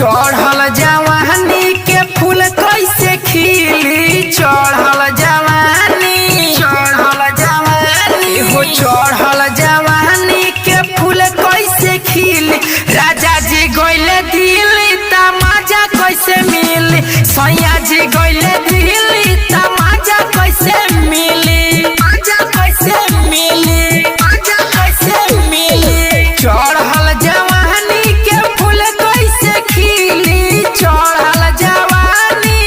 चढ़ल जवानी के फूल कैसे खिली, चढ़ल जवानी हो चढ़ल जवानी के फूल कैसे खिली। राजा जी गइले दिल्ली तमाजा कैसे मिली, सैया जी गइले दिल्ली तमाजा कैसे मिली, आजा कैसे मिली, आजा कैसे मिली। चढ़ल जवानी के फूल कैसे खिली, चढ़ल जवानी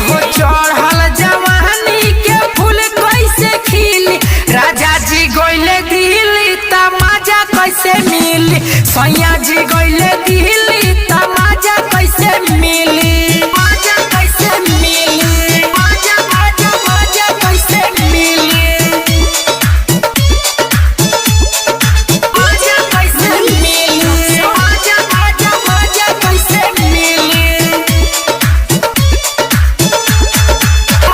हो चढ़ल जवानी के फूल कैसे खिली। राजा जी गइले दिल्ली तमाजा कैसे मिली, सैया जी गइले दिल्ली तमाजा कैसे मिली, आजा कैसे मिली, आजा आजा आजा कैसे मिली, आजा कैसे मिली, आजा आजा आजा कैसे मिली,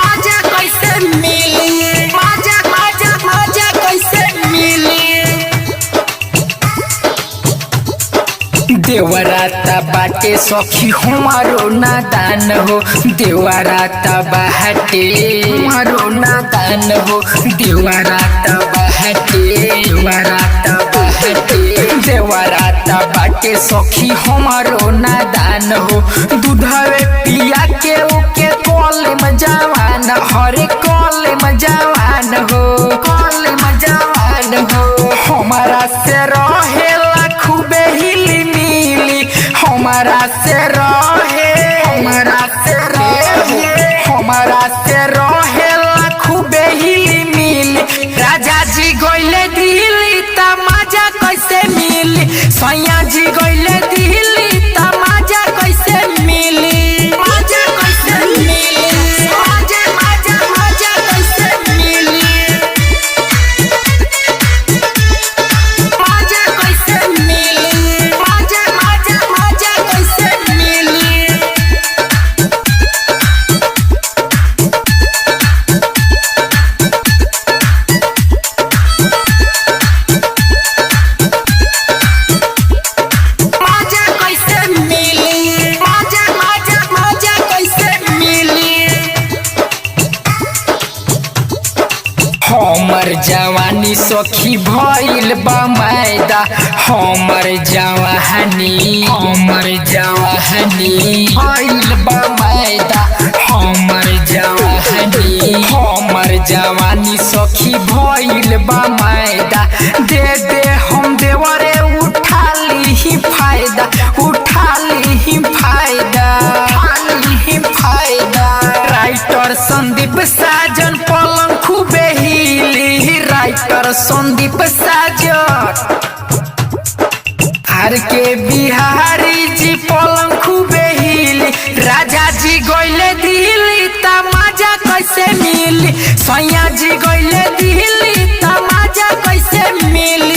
आजा कैसे मिली, आजा आजा आजा कैसे मिली। देवराता बाटे सखी हमारो नादान हो, देवराता बाटे हमारो नादान हो, देवराता बाटे देवराता बाटे सखी हमारो नादान हो। दूधवे पिया के ओके कॉलेज में जवान, हरे कॉलेज में जवान हो, कॉलेज में जवान हो। हमारा से रहेला खूबे हिली मिली, हमारा से रहे रहेला खूबे हिली मिली। राजा जी गइले दिल्ली तमाजा कैसे मिली, सैया जी गइले दिल्ली तमाजा कैसे मिली, आजा कैसे मिली, आजा आजा आजा कैसे मिली, आजा कैसे मिली, आजा आजा आजा कैसे मिली। आजा कैसे मिली, आजा आजा आजा कैसे मिली। हमर जवानी सखी भइल बा मैदा, हमर जवानी भइल बा मैदा, हमर जवानी सखी भइल बा मैदा। दे दे हम देवरे उठा ली फायदा, उठा ली फायदा। राइटर संदीप साजन पलंग खूबे हिली, राइटर संदीप साजन आर के बिहारी जी पलंग खूबे हिली। राजा जी गइले दिल्ली तमाजा कैसे मिली, सैया जी गइले दिल्ली तमाजा कैसे मिली।